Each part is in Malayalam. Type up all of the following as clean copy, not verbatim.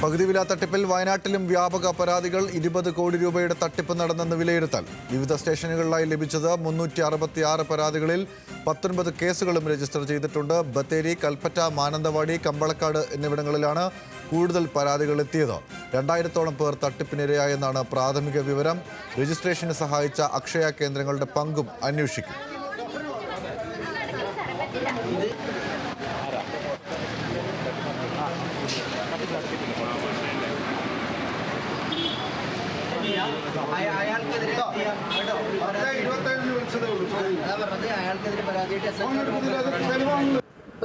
പകുതി വില തട്ടിപ്പിൽ വയനാട്ടിലും വ്യാപക പരാതികൾ. 20 കോടി രൂപയുടെ തട്ടിപ്പ് നടന്നെന്ന് വിലയിരുത്തൽ. വിവിധ സ്റ്റേഷനുകളിലായി ലഭിച്ചത് 366 പരാതികളിൽ 19 കേസുകളും രജിസ്റ്റർ ചെയ്തിട്ടുണ്ട്. ബത്തേരി, കൽപ്പറ്റ, മാനന്തവാടി, കമ്പളക്കാട് എന്നിവിടങ്ങളിലാണ് കൂടുതൽ പരാതികൾ എത്തിയത്. 2000-ഓളം പേർ തട്ടിപ്പിനിരയായെന്നാണ് പ്രാഥമിക വിവരം. രജിസ്ട്രേഷന് സഹായിച്ച അക്ഷയ കേന്ദ്രങ്ങളുടെ പങ്കും അന്വേഷിക്കും.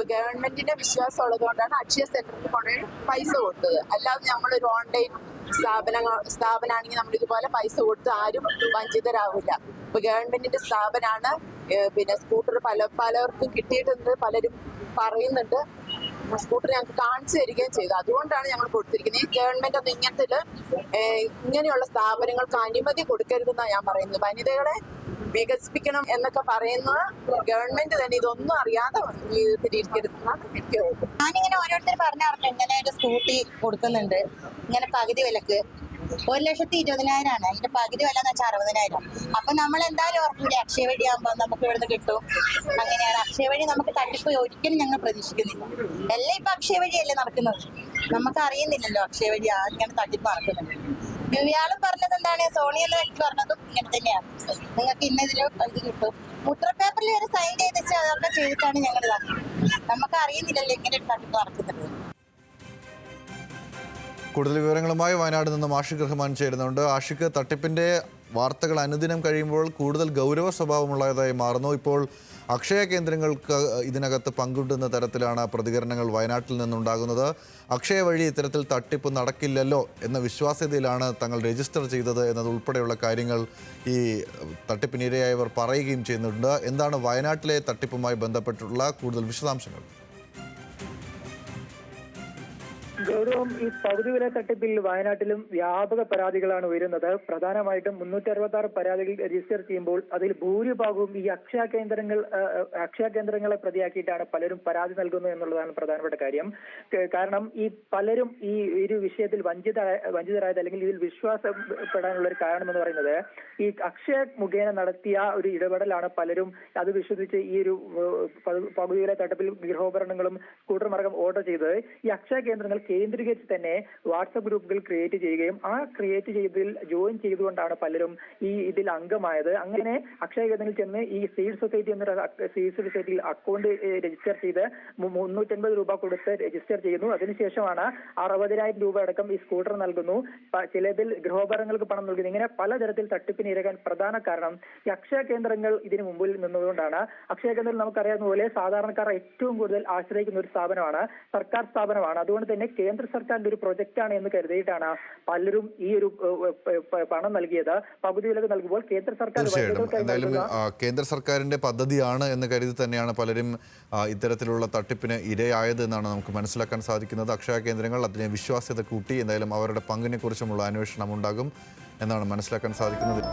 ഗവൺമെന്റിന്റെ വിശ്വാസം ഉള്ളതുകൊണ്ടാണ് അക്ഷയ സെന്ററിൽ കൊണ്ട് പൈസ കൊടുത്തത്. അല്ലാതെ നമ്മളൊരു ഓൺലൈൻ സ്ഥാപനമാണെങ്കിൽ നമ്മൾ ഇതുപോലെ പൈസ കൊടുത്ത് ആരും വഞ്ചിതരാവില്ല. ഇപ്പൊ ഗവൺമെന്റിന്റെ സ്ഥാപനമാണ്. പിന്നെ സ്കൂട്ടർ പലർക്കും കിട്ടിയിട്ടുണ്ട്, പലരും പറയുന്നുണ്ട്. സ്കൂട്ടർ ഞങ്ങൾക്ക് കാണിച്ചു തരികയും ചെയ്തു. അതുകൊണ്ടാണ് ഞങ്ങൾ കൊടുത്തിരിക്കുന്നത്. ഈ ഗവൺമെന്റ് ഒന്നും ഇങ്ങനെയുള്ള സ്ഥാപനങ്ങൾക്ക് അനുമതി കൊടുക്കരുതെന്നാണ് ഞാൻ പറയുന്നത്. വനിതകളെ വികസിപ്പിക്കണം എന്നൊക്കെ പറയുന്നത് ഗവൺമെന്റ് തന്നെ ഇതൊന്നും അറിയാതെ ഇരിക്കരുതെന്നാണ് എനിക്ക് തോന്നുന്നത്. ഞാനിങ്ങനെ ഓരോരുത്തർ പറഞ്ഞറിഞ്ഞു ഇങ്ങനെ ഒരു സ്കൂട്ടി കൊടുക്കുന്നുണ്ട്, ഇങ്ങനെ പകുതി വിലക്ക് 1,20,000 ആണ്. അതിന്റെ പകുതി വില എന്ന് വെച്ചാൽ 60,000. അപ്പൊ നമ്മൾ എന്തായാലും ഓർക്കൂലേ അക്ഷയ വഴി ആകുമ്പോൾ നമുക്ക് ഇവിടുന്ന് കിട്ടും. അങ്ങനെയാണ് അക്ഷയ വഴി നമുക്ക് തട്ടിപ്പ് ഒരിക്കലും ഞങ്ങൾ പ്രതീക്ഷിക്കുന്നില്ല. എല്ലാം ഇപ്പൊ അക്ഷയ വഴിയല്ലേ നടക്കുന്നത്. നമുക്ക് അറിയുന്നില്ലല്ലോ അക്ഷയ വഴി ഇങ്ങനെ തട്ടിപ്പ് നടക്കുന്നുണ്ട്. ഇയാളും പറഞ്ഞത് എന്താണ്, സോണി എന്ന വ്യക്തി പറഞ്ഞതും ഇങ്ങനെ തന്നെയാണ്. നിങ്ങൾക്ക് ഇന്നതിൽ ഇത് കിട്ടും. മുദ്രപേപ്പറിൽ ഒരു സൈൻ ചെയ്ത് വെച്ചാൽ അതൊക്കെ ചെയ്തിട്ടാണ് ഞങ്ങൾ ഇതാക്കുന്നത്. നമുക്ക് അറിയുന്നില്ലല്ലോ ഇങ്ങനെ ഒരു തട്ടിപ്പ് നടക്കുന്നത്. കൂടുതൽ വിവരങ്ങളുമായി വയനാട് നിന്നും ആഷിഖ് റഹ്മാൻ ചേരുന്നുണ്ട്. ആഷിഖ്, തട്ടിപ്പിന്റെ വാർത്തകൾ അനുദിനം കഴിയുമ്പോൾ കൂടുതൽ ഗൗരവ സ്വഭാവമുള്ളതായി മാറുന്നു. ഇപ്പോൾ അക്ഷയ കേന്ദ്രങ്ങൾക്ക് ഇതിനകത്ത് പങ്കുണ്ടെന്ന തരത്തിലാണ് പ്രതികരണങ്ങൾ വയനാട്ടിൽ നിന്നുണ്ടാകുന്നത്. അക്ഷയ വഴി ഇത്തരത്തിൽ തട്ടിപ്പ് നടക്കില്ലല്ലോ എന്ന വിശ്വാസ്യതയിലാണ് തങ്ങൾ രജിസ്റ്റർ ചെയ്തത് എന്നതുൾപ്പെടെയുള്ള കാര്യങ്ങൾ ഈ തട്ടിപ്പിനിരയായവർ പറയുകയും ചെയ്യുന്നുണ്ട്. എന്താണ് വയനാട്ടിലെ തട്ടിപ്പുമായി ബന്ധപ്പെട്ടുള്ള കൂടുതൽ വിശദാംശങ്ങൾ? ഗൗരവം, ഈ പകുതി വില തട്ടിപ്പിൽ വയനാട്ടിലും വ്യാപക പരാതികളാണ് ഉയരുന്നത്. പ്രധാനമായിട്ടും 366 പരാതികൾ രജിസ്റ്റർ ചെയ്യുമ്പോൾ അതിൽ ഭൂരിഭാഗവും ഈ അക്ഷയ കേന്ദ്രങ്ങളെ പ്രതിയാക്കിയിട്ടാണ് പലരും പരാതി നൽകുന്നത് എന്നുള്ളതാണ് പ്രധാനപ്പെട്ട കാര്യം. കാരണം ഈ പലരും ഈ ഒരു വിഷയത്തിൽ വഞ്ചിതരായത് അല്ലെങ്കിൽ ഇതിൽ വിശ്വാസപ്പെടാനുള്ള ഒരു കാരണം എന്ന് പറയുന്നത് ഈ അക്ഷയ മുഖേന നടത്തിയ ഒരു ഇടപെടലാണ്. പലരും അത് വിശ്വസിച്ച് ഈ ഒരു പകുതി വില തട്ടിപ്പിൽ ഗൃഹോപകരണങ്ങളും സ്കൂട്ടർ മാർഗം ഓർഡർ ചെയ്തത് ഈ അക്ഷയ കേന്ദ്രങ്ങൾ കേന്ദ്രീകരിച്ച് തന്നെ വാട്സപ്പ് ഗ്രൂപ്പുകൾ ക്രിയേറ്റ് ചെയ്യുകയും ആ ക്രിയേറ്റ് ചെയ്തതിൽ ജോയിൻ ചെയ്തുകൊണ്ടാണ് പലരും ഇതിൽ അംഗമായത്. അങ്ങനെ അക്ഷയ കേന്ദ്രങ്ങളിൽ ചെന്ന് ഈ സീഡ് സൊസൈറ്റി എന്നൊരു സീഡ് സൊസൈറ്റിയിൽ അക്കൗണ്ട് രജിസ്റ്റർ ചെയ്ത് 350 രൂപ കൊടുത്ത് രജിസ്റ്റർ ചെയ്യുന്നു. അതിനുശേഷമാണ് 60,000 രൂപ അടക്കം ഈ സ്കൂട്ടർ നൽകുന്നു. ചിലതിൽ ഗൃഹോപകരണങ്ങൾക്ക് പണം നൽകുന്നു. ഇങ്ങനെ പലതരത്തിൽ തട്ടിപ്പിന് ഇരകാൻ പ്രധാന കാരണം ഈ അക്ഷയ കേന്ദ്രങ്ങൾ ഇതിന് മുമ്പിൽ നിന്നതുകൊണ്ടാണ്. അക്ഷയ കേന്ദ്രം നമുക്കറിയാവുന്ന പോലെ സാധാരണക്കാർ ഏറ്റവും കൂടുതൽ ആശ്രയിക്കുന്ന ഒരു സ്ഥാപനമാണ്, സർക്കാർ സ്ഥാപനമാണ്. അതുകൊണ്ട് തന്നെ കേന്ദ്ര സർക്കാരിന്റെ ഒരു പ്രൊജക്റ്റാണ് എന്ന് കരുതിയിട്ടാണ് പലരും ഈ ഒരു പണം നൽകിയത്. പകുതി വിലക്ക് നൽകുമ്പോൾ കേന്ദ്ര സർക്കാർ എന്തായാലും കേന്ദ്ര സർക്കാരിന്റെ പദ്ധതിയാണ് എന്ന് കരുതി തന്നെയാണ് പലരും ഇത്തരത്തിലുള്ള തട്ടിപ്പിന് ഇരയായത് എന്നാണ് നമുക്ക് മനസ്സിലാക്കാൻ സാധിക്കുന്നത്. അക്ഷയ കേന്ദ്രങ്ങൾ അതിനെ വിശ്വാസ്യത കൂട്ടി. എന്തായാലും അവരുടെ പങ്കിനെ കുറിച്ചുമുള്ള അന്വേഷണം ഉണ്ടാകും എന്നാണ് മനസ്സിലാക്കാൻ സാധിക്കുന്നത്.